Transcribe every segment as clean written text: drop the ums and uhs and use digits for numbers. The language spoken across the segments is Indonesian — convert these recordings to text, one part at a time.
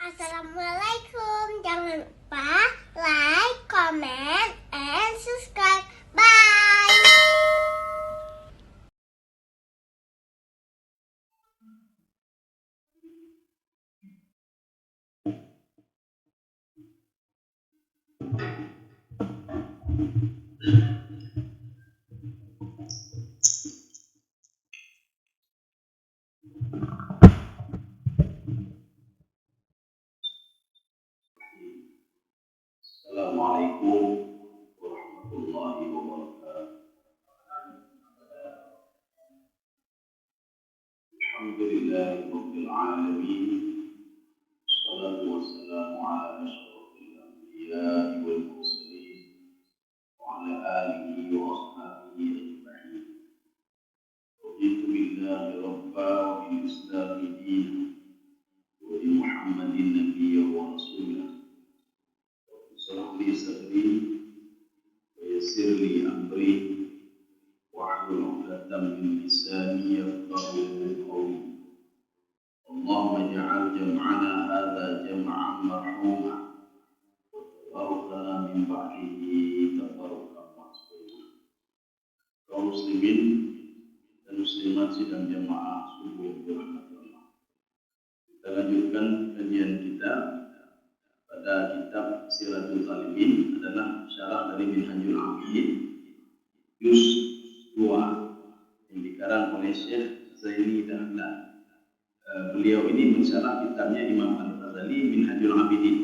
Assalamualaikum. Jangan lupa like, comment, and subscribe. Bye. Assalamualaikum warahmatullahi wabarakatuh. Alhamdulillahirabbil alamin. Wassalatu wassalamu ala asyrofil anbiya'i wal mursalin wa ala alihi wa ashabihi ajma'in. Raditu billahi rabba wa bil islami dinan wa bi Muhammadin nabiyyan wa rasulah. Rabbi sadri wa yassir li amri wahlul 'uqdatam min lisani yafqahu qawli. Allahumma ij'al jam'ana hadza jam'an marhuma wa tafarraqana min ba'dihi tafarruqan ma'suma. Kaum muslimin dan muslimat sidang jamaah subuh yang dirahmati Allah. Kita lanjutkan kajian kita pada kitab Siratul Talibin, adalah syarah dari Minhajul Abidin juz 2 yang dikarang oleh Syekh Zaini Dahlan. Beliau ini mensyarah kitabnya Imam Al-Ghazali Minhajul Abidin.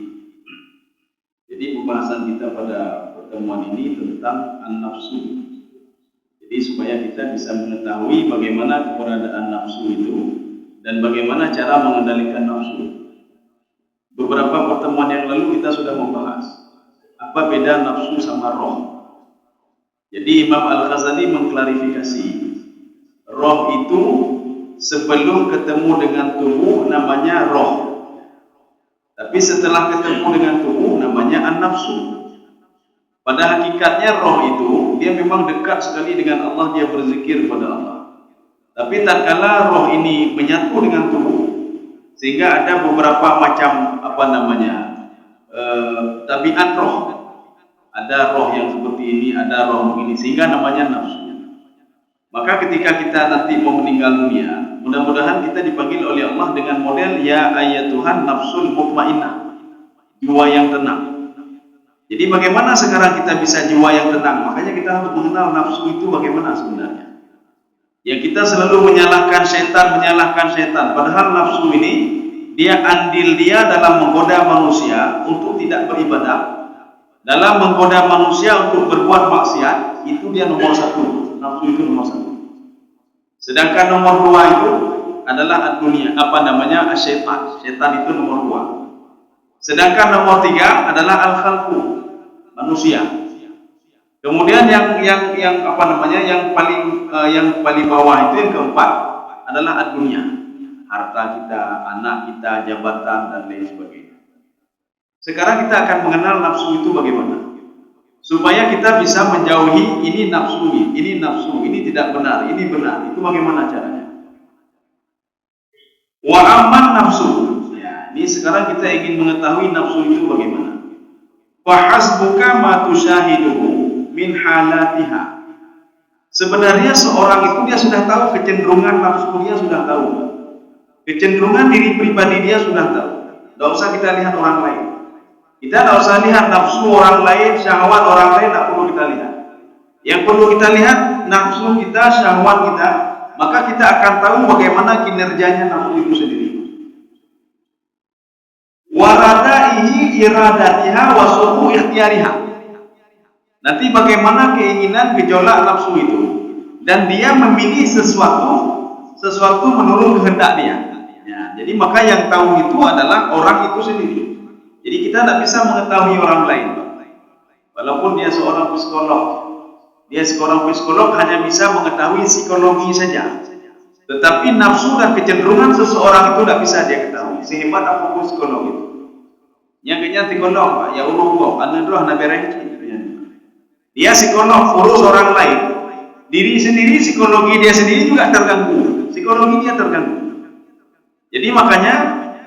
Jadi pembahasan kita pada pertemuan ini tentang an-nafsu. Jadi supaya kita bisa mengetahui bagaimana keberadaan nafsu itu dan bagaimana cara mengendalikan nafsu. Beberapa pertemuan yang lalu kita sudah membahas apa beda nafsu sama roh. Jadi Imam Al-Ghazali mengklarifikasi roh itu sebelum ketemu dengan tubuh namanya roh, tapi setelah ketemu dengan tubuh namanya an-nafsu. Pada hakikatnya roh itu dia memang dekat sekali dengan Allah, dia berzikir kepada Allah. Tapi tatkala roh ini menyatu dengan tubuh, sehingga ada beberapa macam tabiat roh. Ada roh yang seperti ini, ada roh begini, sehingga namanya nafsu. Maka ketika kita nanti mau meninggal dunia, mudah-mudahan kita dipanggil oleh Allah dengan model ya ayyatuhan nafsul mutmainnah, jiwa yang tenang. Jadi bagaimana sekarang kita bisa jiwa yang tenang? Makanya kita harus mengenal nafsu itu bagaimana sebenarnya. Ya, kita selalu menyalahkan setan, padahal nafsu ini dia andil dia dalam menggoda manusia untuk tidak beribadah, dalam menggoda manusia untuk berbuat maksiat. Itu dia nomor satu, nafsu itu nomor satu. Sedangkan nomor dua itu adalah dunia, syaitan. Syaitan itu nomor dua. Sedangkan nomor tiga adalah al-khalqu, manusia. Kemudian yang paling bawah itu yang keempat adalah dunia, harta kita, anak kita, jabatan dan lain sebagainya. Sekarang kita akan mengenal nafsu itu bagaimana, supaya kita bisa menjauhi ini nafsu, ini tidak benar, ini benar. Itu bagaimana caranya? Wa amman nafsu. Ya, ini sekarang kita ingin mengetahui nafsu itu bagaimana. Fa hasbuka ma tusyahiduhu min halatiha. Sebenarnya seorang itu dia sudah tahu kecenderungan nafsu, dia sudah tahu. Kecenderungan diri pribadi dia sudah tahu. Tidak usah kita lihat orang lain. Kita tidak usah lihat nafsu orang lain, syahwat orang lain, tidak perlu kita lihat. Yang perlu kita lihat nafsu kita, syahwat kita, maka kita akan tahu bagaimana kinerjanya nafsu itu sendiri. Waradaihi iradatiha wa suhu ikhtiyariha. Nanti bagaimana keinginan gejolak nafsu itu, dan dia memilih sesuatu menurut kehendak dia. Ya, jadi maka yang tahu itu adalah orang itu sendiri. Jadi kita tidak bisa mengetahui orang lain. Walaupun dia seorang psikolog, hanya bisa mengetahui psikologi saja. Tetapi nafsu dan kecenderungan seseorang itu tidak bisa dia ketahui, sehebat apapun psikolog itu. Yang kena psikolog, ya urung anadoh na berenci. Dia psikolog urus orang lain, diri sendiri, psikologi dia sendiri juga terganggu, psikologi dia terganggu. Jadi makanya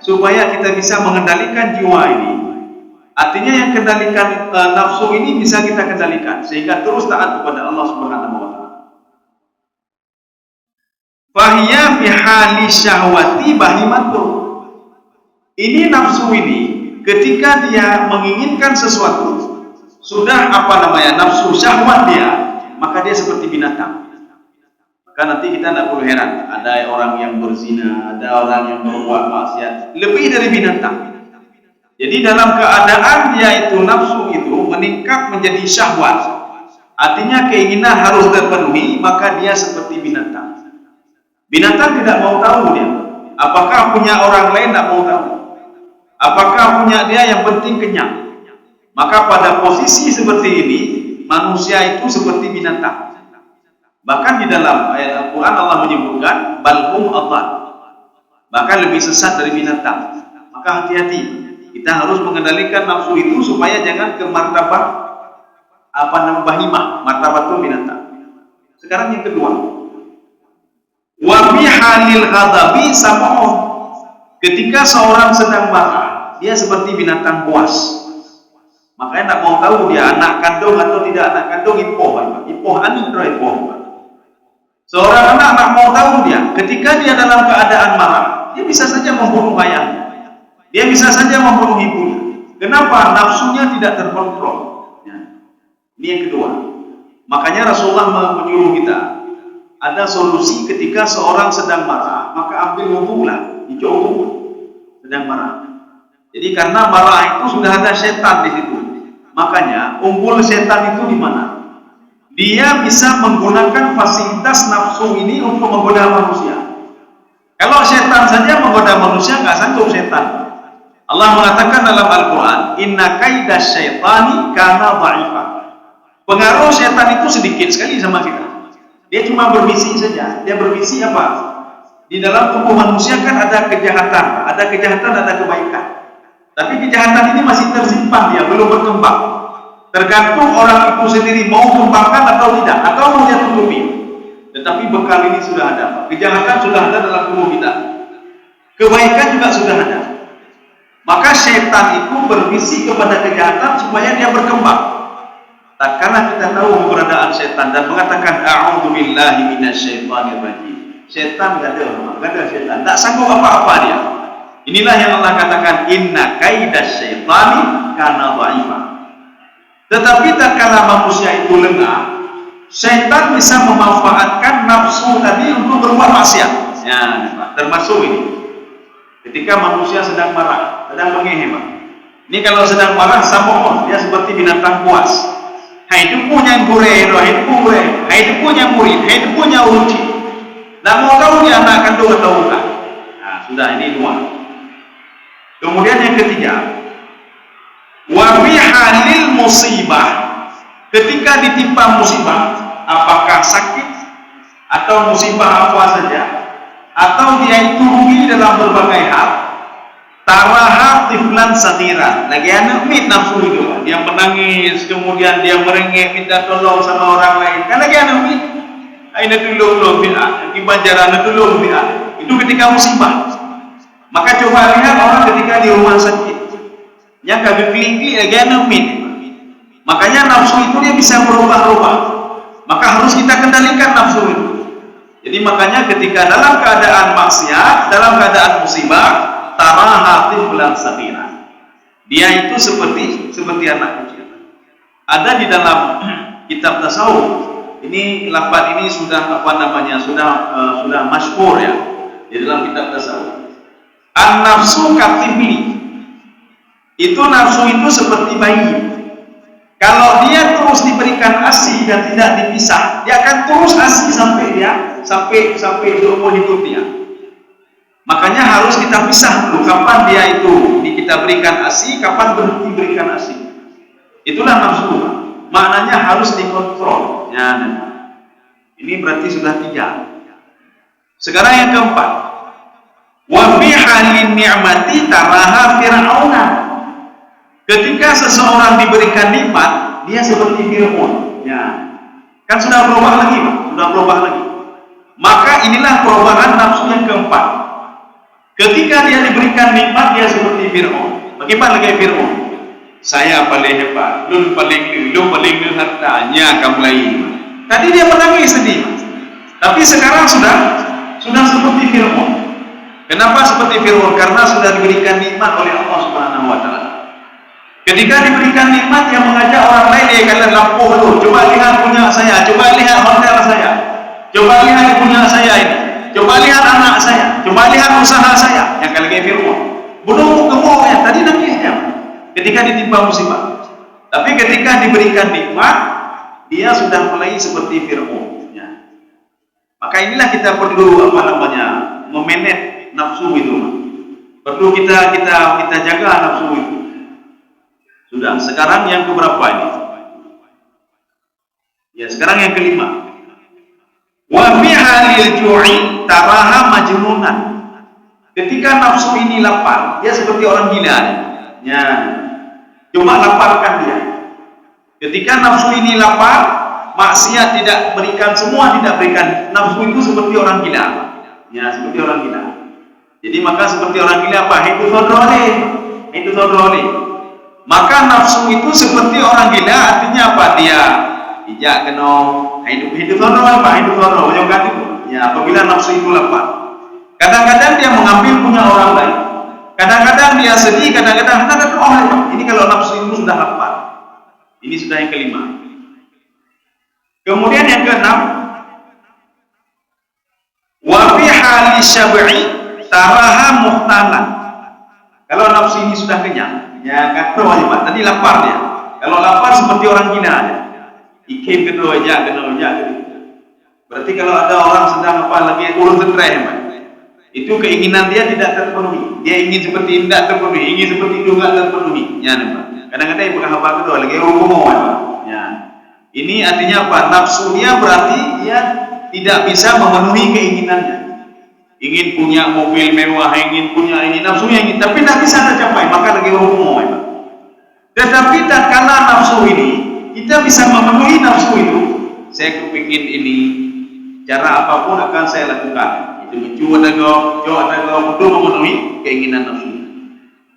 supaya kita bisa mengendalikan jiwa ini. Artinya yang kendalikan nafsu ini bisa kita kendalikan sehingga terus taat kepada Allah Subhanahu wa taala. Fahiya fi hali syahwati bahimatun. Ini nafsu ini ketika dia menginginkan sesuatu, sudah nafsu syahwat dia, maka dia seperti binatang. Maka nanti kita tidak perlu heran, ada orang yang berzina, ada orang yang berbuat maksiat, lebih dari binatang. Jadi dalam keadaan dia itu nafsu itu meningkat menjadi syahwat, artinya keinginan harus terpenuhi, maka dia seperti binatang. Binatang tidak mau tahu dia, apakah punya orang lain tidak mau tahu, apakah punya dia yang penting kenyang. Maka pada posisi seperti ini manusia itu seperti binatang. Bahkan di dalam ayat Al-Quran Allah menyebutkan balhum adhan, bahkan lebih sesat dari binatang. Maka hati-hati, kita harus mengendalikan nafsu itu supaya jangan ke martabat bahimah, martabat itu binatang. Sekarang yang kedua, wa fi halil ghadabi sam'un. Ketika seorang sedang marah, dia seperti binatang buas. Makanya tak mau tahu dia anak kandung atau tidak anak kandung, ipoh anu ipoh. Seorang anak tak mau tahu dia, ketika dia dalam keadaan marah, dia bisa saja membunuh ayahnya, dia bisa saja membunuh ibunya. Kenapa? Nafsunya tidak terkontrol. Ya. Ini yang kedua. Makanya Rasulullah menyuruh kita, ada solusi ketika seorang sedang marah, maka ambil wudhulah, dicoba sedang marah. Jadi karena marah itu sudah ada setan di situ. Makanya umpul setan itu di mana? Dia bisa menggunakan fasilitas nafsu ini untuk menggoda manusia. Kalau setan saja menggoda manusia, nggak sanggup setan. Allah mengatakan dalam Al-Quran, inna kaidah syaitani kana dha'ifa. Pengaruh setan itu sedikit sekali sama kita. Dia cuma berbisik saja. Dia berbisik apa? Di dalam tubuh manusia kan ada kejahatan, ada kebaikan. Tapi kejahatan ini masih tersimpan, dia belum berkembang. Tergantung orang itu sendiri mau kembangkan atau tidak, atau mau dia tutupi. Tetapi bekal ini sudah ada. Kejahatan sudah ada dalam tubuh kita. Kebaikan juga sudah ada. Maka setan itu berbisik kepada kejahatan supaya dia berkembang. Tak karena kita tahu keberadaan setan dan mengatakan a'udzubillahi minasyaitonirrajim. Setan enggak ada setan. Tak sanggup apa-apa dia. Inilah yang Allah katakan inna kaidas syaitani kana dha'ifa. Tetapi tak kala manusia itu lengah, setan bisa memanfaatkan nafsu tadi untuk berbuat maksiat. Ya, termasuk ini. Ketika manusia sedang marah, sedang mengehem. Ini kalau sedang marah, samohon, dia seperti binatang buas. Itu punya gure, itu punya murid, itu punya uji. Tidak mau tahu dia anak kandung atau bukan. Nah, sudah ini dua. Kemudian yang ketiga, wa fi halil musibah. Ketika ditimpa musibah, apakah sakit atau musibah apa saja, atau dia itu rugi dalam berbagai hal, taraha tiflan saghira, lagi anak mit nafsu itu, dia menangis, kemudian dia merengek minta tolong sama orang lain, kan lagi anak mit, aina tulung bi'ah, kibajaran tulung bi'ah. Itu ketika musibah. Maka coba lihat orang ketika di rumah sakit, yang kagak klik-klik lagi anak mit. Makanya nafsu itu dia bisa berubah-ubah. Maka harus kita kendalikan nafsu itu. Jadi makanya ketika dalam keadaan maksiat, dalam keadaan musibah, taraha tiflan saghira, dia itu seperti anak kecil. Ada di dalam kitab tasawuf. Ini lafaz ini sudah sudah masyhur ya di dalam kitab tasawuf. An-nafsu katifli. Itu nafsu itu seperti bayi. Kalau dia terus diberikan ASI dan tidak dipisah, dia akan terus ASI sampai seumur hidup dia. Makanya harus kita pisah dulu kapan dia itu kita berikan ASI, kapan berhenti berikan ASI. Itulah nafsu. Maknanya harus dikontrol. Ya, ini berarti sudah 3. Sekarang yang keempat. Wa fi halin ni'mati taraha fir'auna. Ketika seseorang diberikan nikmat, dia seperti Fir'aun. Ya. Kan sudah berubah lagi, Pak. Sudah berubah lagi. Maka inilah perubahan nafsu yang keempat. Ketika dia diberikan nikmat, dia seperti Fir'aun. Bagaimana lagi Fir'aun? Saya paling hebat, lu paling hartanya kamu lain. Tadi dia menangis sedih, tapi sekarang sudah seperti Fir'aun. Kenapa seperti Fir'aun? Karena sudah diberikan nikmat oleh Allah Subhanahu wa taala. Ketika diberikan nikmat, yang mengajak orang lain, kalian lampuh dulu, coba lihat punya saya, coba lihat hotel saya, coba lihat punya saya ini, coba lihat anak saya, coba lihat usaha saya. Yang kali Fir'aun belum gemuk ya, tadi nangisnya ketika ditimpa musibah. Tapi ketika diberikan nikmat, dia sudah mulai seperti Fir'aun ya. Maka inilah kita perlu memanage nafsu itu. Perlu kita jaga nafsu itu. Sudah, sekarang yang keberapa ini? Ya, sekarang yang kelima. Wa fi halil ju'i taraha majnunan. Ketika nafsu ini lapar, dia seperti orang gila. Ya. Cuma laparkan dia. Ketika nafsu ini lapar, maksiat tidak berikan, semua tidak berikan. Nafsu itu seperti orang gila. Ya, seperti orang gila. Jadi maka seperti orang gila apa? Itu sodrole. Maka nafsu itu seperti orang gila, artinya apa? Dia ijak kena hidup sodrole, ya, apabila nafsu itu lapar. Kadang-kadang dia mengambil punya orang lain. Kadang-kadang dia sedih, kadang-kadang ini kalau nafsu itu sudah lapar. Ini sudah yang kelima. Kemudian yang keenam, wa fi hali syab'i taraha muhtalan. Kalau nafsu ini sudah kenyang, ya kata wajib, tadi lapar dia. Kalau lapar seperti orang gila aja. Ikem kedua aja. Berarti kalau ada orang sedang lagi urus terakhir, itu keinginan dia tidak terpenuhi. Dia ingin seperti tidak terpenuhi, ingin seperti itu tidak terpenuhi. Ya, kadang-kadang yang bukan apa kedua lagi umum. Ya. Ini artinya apa? Nafsu dia berarti dia tidak bisa memenuhi keinginannya. Ingin punya mobil mewah, ingin punya ini, nafsunya ingin, tapi tidak bisa tercapai, maka lagi umum. Tetapi tatkala nafsu ini kita bisa memenuhi nafsu itu, saya kepingin ini, cara apapun akan saya lakukan. Itu mencuat untuk memenuhi keinginan nafsu.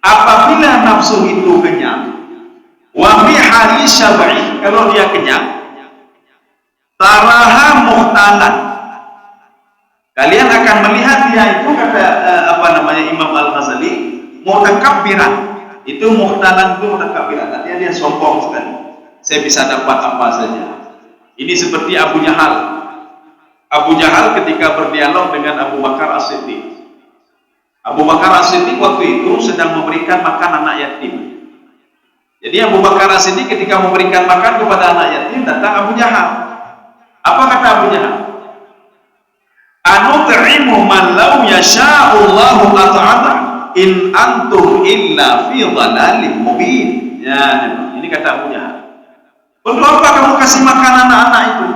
Apabila nafsu itu kenyang, wa fi hali syab'i, kalau dia kenyang, taraha muhtalan. Kalian akan melihat dia itu, kata Imam Al-Ghazali, mutakabbiran. Itu muhtalan itu mutakabbiran. Artinya dia sombong sekali. Saya bisa dapat apa saja. Ini seperti Abu Jahal. Abu Jahal ketika berdialog dengan Abu Bakar As-Siddiq. Abu Bakar As-Siddiq waktu itu sedang memberikan makan anak yatim. Jadi Abu Bakar As-Siddiq ketika memberikan makan kepada anak yatim, datang Abu Jahal. Apa kata Abu Jahal? Anut'imu man law yasha'ullahu at'ama in antum illa fi dhalalin mubin. Ya, ini kata Abu Jahal. Untuk apa kamu kasih makan anak-anak itu?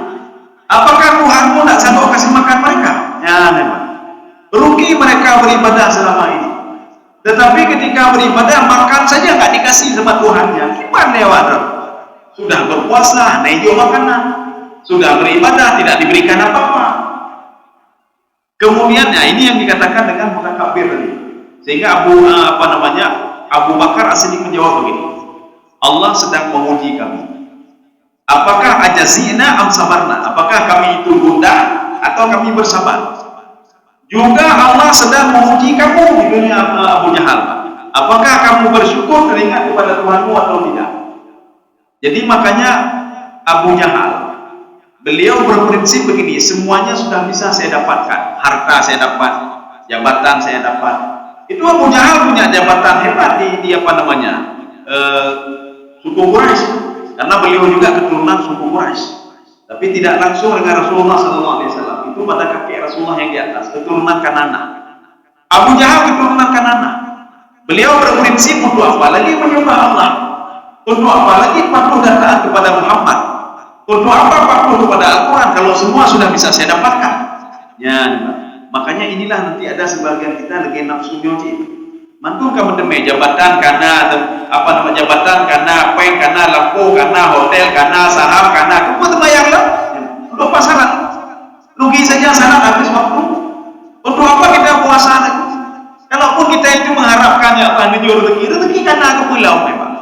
Apakah Tuhanmu tidak sanggup kasih makan mereka? Ya, memang. Rugi mereka beribadah selama ini. Tetapi ketika beribadah, makan saja nggak dikasih sama Tuhannya. Gimana ya wadah? Sudah berpuasa, naik makanan. Sudah beribadah, tidak diberikan apa-apa. Kemudian, ya ini yang dikatakan dengan mutakabir tadi. Sehingga Abu Bakar As-Siddiq menjawab begini. Allah sedang menguji kami. Apakah ajazina am sabarna? Apakah kami itu gundah atau kami bersabar? Juga Allah sedang menguji kamu di dunia, Abu Jahal. Apakah kamu bersyukur teringat kepada Tuhanmu atau tidak? Jadi makanya Abu Jahal, beliau berprinsip begini, semuanya sudah bisa saya dapatkan. Harta saya dapat, jabatan saya dapat. Itu Abu Jahal punya jabatan hebat di suku Quraisy. Karena beliau juga keturunan suku Quraisy, tapi tidak langsung dengan Rasulullah SAW. Itu pada kakek Rasulullah yang di atas, keturunan Kanana. Abu Jahal keturunan Kanana. Beliau berprinsip untuk apa lagi menyembah Allah? Untuk apa lagi patuh dan taat kepada Muhammad? Untuk apa patuh kepada Al-Quran kalau semua sudah bisa saya dapatkan? Ya, makanya inilah nanti ada sebagian kita lagi nafsu nyuci. Mantul kamu demi jabatan karena jabatan karena peng karena lampu karena hotel karena saham karena kamu terbayang lah. Lupa syarat, rugi saja syarat habis waktu. Untuk apa kita puasa lagi? Kalaupun kita itu mengharapkan ya Allah rezeki karena aku pulau memang.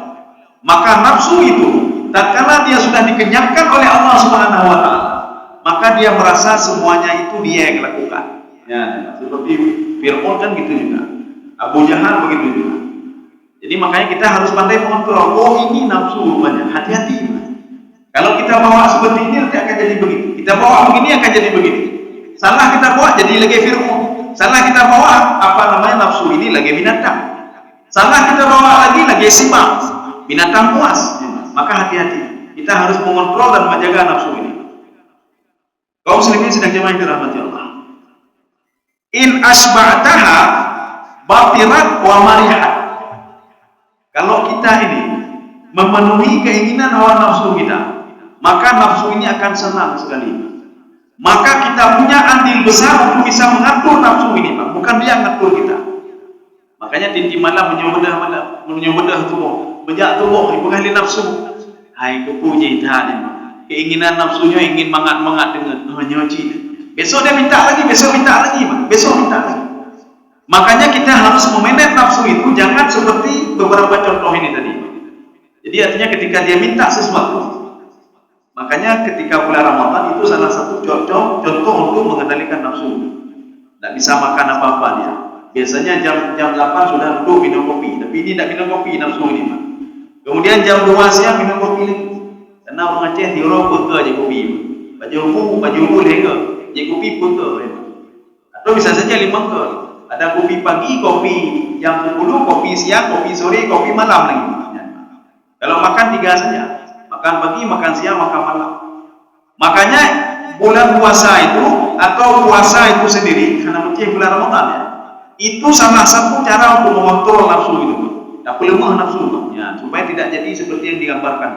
Maka nafsu itu, tatkala dia sudah dikenyangkan oleh Allah Subhanahu wa taala, maka dia merasa semuanya itu dia yang lakukan. Ya, seperti Fir'aun kan gitu juga. Abu Jahal begitu juga. Jadi makanya kita harus pandai mengontrol. Oh, ini nafsu rupanya. Hati-hati. Kalau kita bawa seperti ini nanti akan jadi begitu. Kita bawa begini akan jadi begitu. Salah kita bawa jadi lagi Fir'aun. Salah kita bawa nafsu ini lagi binatang. Salah kita bawa lagi simak, binatang puas. Maka hati-hati. Kita harus mengontrol dan menjaga nafsu ini. Kaum muslimin sedang jemaah dirahmati Allah. In asba'taha batirat wa marihat. Kalau kita ini memenuhi keinginan hawa nafsu kita, maka nafsu ini akan senang sekali. Maka kita punya andil besar untuk bisa mengatur nafsu ini, Pak. Bukan dia mengatur kita. Makanya tinti malam menyobedah tubuh, bejak tubuh, ibu nafsu. Hai kepuji tadi, keinginan nafsunya ingin mangat dengan menyoci. Besok dia minta lagi, besok minta lagi, Pak. Besok minta lagi. Makanya kita harus memanage nafsu itu, jangan seperti beberapa contoh ini tadi. Jadi artinya ketika dia minta sesuatu, makanya ketika bulan Ramadan itu salah satu contoh untuk mengendalikan nafsu. Tidak bisa makan apa-apa dia. Biasanya jam 8 sudah duduk minum kopi, tapi ini tidak minum kopi nafsu ini, Pak. Kemudian jam 2 siang minum kopi lagi. Karena orang Aceh diorang peka je kopi. Baju lega, je kopi peka. Atau bisa saja 5 ke. Ada kopi pagi, kopi jam 10, kopi siang, kopi sore, kopi malam lagi. Kalau makan 3 saja. Makan pagi, makan siang, makan malam. Makanya bulan puasa itu atau puasa itu sendiri, karena mungkin bulan Ramadan ya, itu salah satu cara untuk mengontrol nafsu itu. Tak lemah nafsu, ya, supaya tidak jadi seperti yang digambarkan.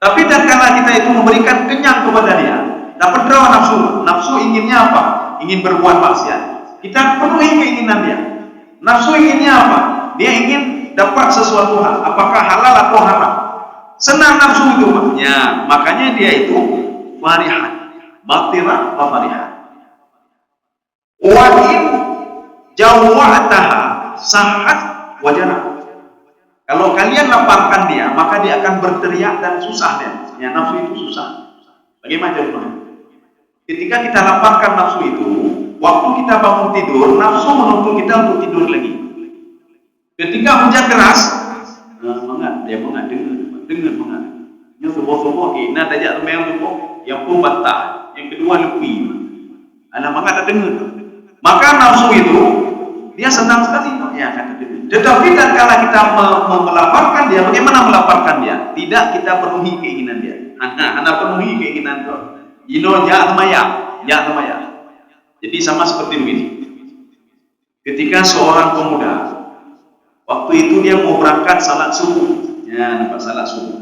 Tapi tatkala kita itu memberikan kenyang kepada dia, dapat draw nafsu inginnya apa? Ingin berbuat maksiat. Kita penuhi keinginan dia. Nafsu inginnya apa? Dia ingin dapat sesuatu hal, apakah halal atau haram. Senang nafsu itu, ya, makanya dia itu farihat, batirah wa farihat. Wa in jawa'taha sahat wajana. Kalau kalian laparkan dia, maka dia akan berteriak dan susah dia. Ya, nafsu itu susah. Bagaimana contohnya? Ketika kita laparkan nafsu itu, waktu kita bangun tidur, nafsu menuntut kita untuk tidur lagi. Ketika hujan deras, dia mengat dengan mengat. Yang sebuah nak tajak teman tubuh, yang pun bantah, yang kedua lebih. Anak mengat dengar. Maka nafsu itu dia senang sekali, ya kata dia. Tetapi tatkala kita melaporkan dia, bagaimana melaporkan dia? Tidak kita penuhi keinginan dia. Anak penuhi keinginan tu. Jatmaya. Jadi sama seperti begini. Ketika seorang pemuda, waktu itu dia mau berangkat salat subuh, ya nampak salat subuh.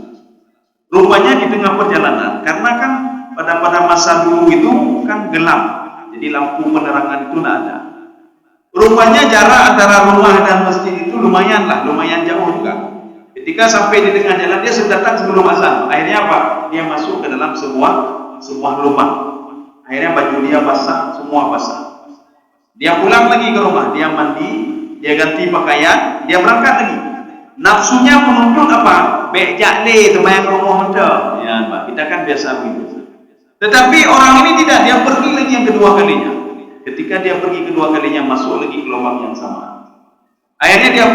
Rupanya di tengah perjalanan, karena kan pada masa dulu itu kan gelap, jadi lampu penerangan itu tidak ada. Rupanya jarak antara rumah dan masjid itu lumayan jauh juga. Ketika sampai di tengah jalan dia sudah datang sebelum azan. Akhirnya apa? Dia masuk ke dalam sebuah lubang. Akhirnya baju dia basah, semua basah. Dia pulang lagi ke rumah, dia mandi, dia ganti pakaian, dia berangkat lagi. Nafsunya menuntut apa? Bejak le teman rumah kita. Ya, Pak, kita kan biasa begitu. Tetapi orang ini tidak, dia pergi lagi yang kedua kalinya. Ketika dia pergi kedua kalinya, masuk lagi ke lubang yang sama. Akhirnya dia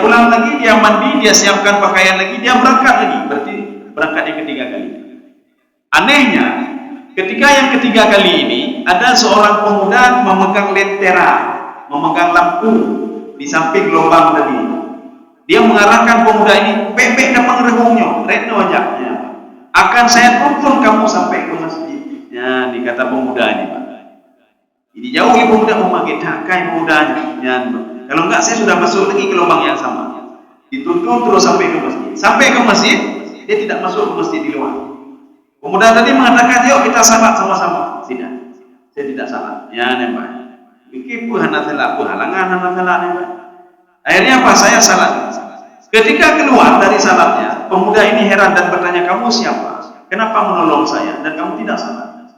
pulang lagi, dia mandi, dia siapkan pakaian lagi, dia berangkat lagi. Berarti berangkat yang ketiga kali. Anehnya, ketika yang ketiga kali ini, ada seorang pemuda memegang lentera, memegang lampu di samping lubang tadi. Dia mengarahkan pemuda ini, pepek dan mengerehungnya, retno ajaknya. Akan saya tuntun kamu sampai ke masjid. Ya, dikata pemuda ini, Pak. Jadi jauh ibu pemuda memakai dakai pemudanya. Ya, kalau enggak saya sudah masuk lagi ke lubang yang sama. Dituntun terus sampai ke masjid. Sampai ke masjid, dia tidak masuk ke masjid di luar. Pemuda tadi mengatakan, yuk kita salat sama-sama. Tidak, saya tidak salat. Ya, nembak. Bikin hana salat, halangan hana salat nembak. Akhirnya apa? Saya salat. Ketika keluar dari salatnya, pemuda ini heran dan bertanya, kamu siapa? Kenapa menolong saya? Dan kamu tidak salat?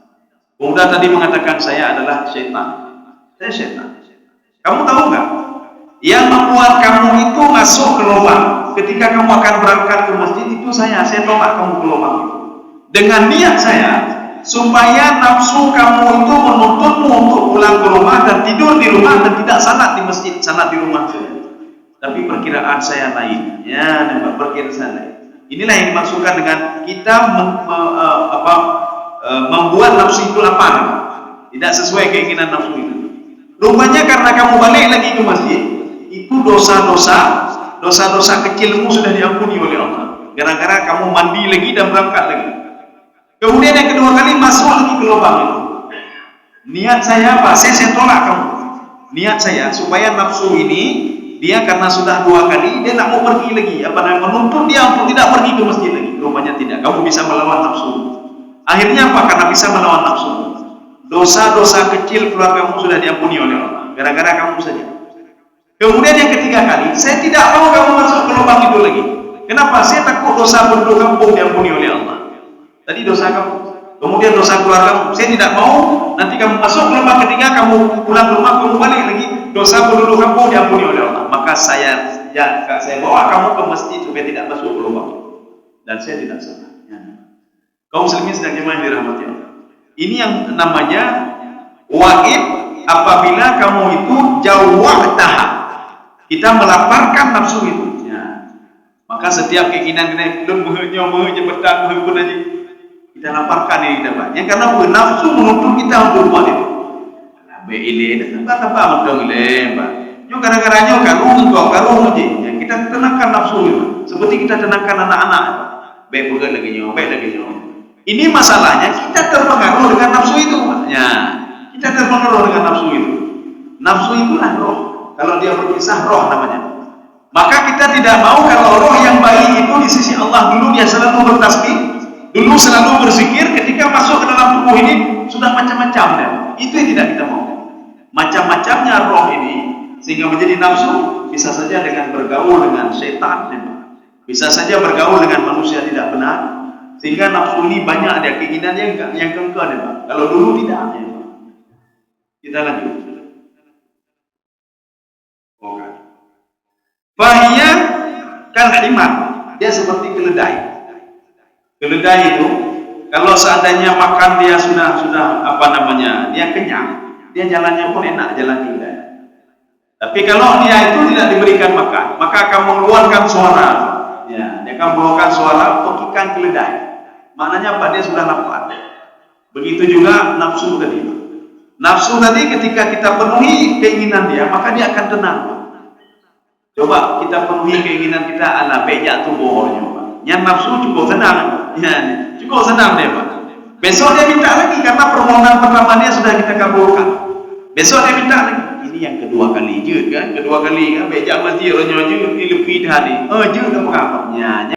Pemuda tadi mengatakan, saya adalah syaitan. Saya syaitan. Kamu tahu nggak? Yang membuat kamu itu masuk ke lubang ketika kamu akan berangkat ke masjid itu saya tolak kamu ke lubang itu. Dengan niat saya supaya nafsu kamu itu menuntutmu untuk pulang ke rumah dan tidur di rumah dan tidak salat di masjid, salat di rumah saja. Tapi perkiraan saya lain, ya, perkiraan saya lain. Inilah yang dimaksudkan dengan kita membuat nafsu itu lapar, tidak sesuai keinginan nafsu itu. Rupanya karena kamu balik lagi ke masjid, itu dosa-dosa kecilmu sudah diampuni oleh Allah. Gara-gara kamu mandi lagi dan berangkat lagi. Kemudian yang kedua kali masuk lagi ke lubang itu. Niat saya apa? Saya tolak kamu. Niat saya supaya nafsu ini dia karena sudah 2 kali dia nak mau pergi lagi. Menuntut dia untuk tidak pergi ke masjid lagi. Rupanya tidak. Kamu bisa melawan nafsu. Akhirnya apa? Karena bisa melawan nafsu. Dosa-dosa kecil keluargamu sudah diampuni oleh Allah. Gara-gara kamu saja. Kemudian yang ketiga kali, saya tidak mau kamu masuk ke lubang itu lagi. Kenapa? Saya takut dosa penduduk kampung diampuni oleh Allah. Tadi dosa kamu, kemudian dosa keluarga. Saya tidak mau nanti kamu masuk ke lubang ketiga, kamu pulang ke rumah, kamu balik lagi, dosa penduduk kampung diampuni oleh Allah. Maka saya bawa kamu ke masjid supaya tidak masuk ke lubang. Dan saya tidak salah. Kaum muslimin sedang jemaah dirahmati Allah. Ini yang namanya wa'id apabila kamu itu jawwa'taha. Kita melaparkan nafsu itu. Ya. Maka setiap keinginan kita petang pun aja kita laparkan ini kita Pak. Yang karena nafsu menuntut kita untuk buat itu. Baik ini tanpa betul ini Pak. Yo gara-garanya karung aja. Ya, kita tenangkan nafsu itu. Seperti kita tenangkan anak-anak. Baik betul lagi nyo, baik lagi nyo. Ini masalahnya kita terpengaruh dengan nafsu itu. Ya, kita terpengaruh dengan nafsu itu. Nafsu itulah roh. Kalau dia berpisah roh namanya. Maka kita tidak mau kalau roh yang baik itu di sisi Allah dulu dia selalu bertasbih, dulu selalu berzikir, ketika masuk ke dalam tubuh ini sudah macam-macam dia. Itu yang tidak kita mau. Macam-macamnya roh ini sehingga menjadi nafsu bisa saja dengan bergaul dengan setan, bisa saja bergaul dengan manusia tidak benar, sehingga nafsu ini banyak ada keinginan yang kengkang ya, Pak. Kalau dulu tidak ya, Pak. Kita lanjut. Oke. Fahiyah kalhimar, dia seperti keledai. Keledai itu kalau seandainya makan dia sudah dia kenyang, dia jalannya pun enak, jalan keledai. Tapi kalau dia itu tidak diberikan makan, maka akan mengeluarkan suara. Ya, dia akan mengeluarkan suara pekikan keledai. Maknanya apa? Dia sudah lapar. Begitu juga nafsu tadi. Nafsu tadi ketika kita penuhi keinginan dia, maka dia akan tenang. Coba kita penuhi keinginan kita ala bejak tubuhnya, Pak. Yang nafsu cukup senang, ya, cukup senang dia, Pak. Besok dia minta lagi karena permohonan pertama dia sudah kita kabulkan. Besok dia minta lagi. Ini yang kedua kali je kan? Kedua kali kan bejak mati orangnya je ni lebih dah ni. Je apa-apa. Ya.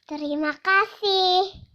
Terima kasih.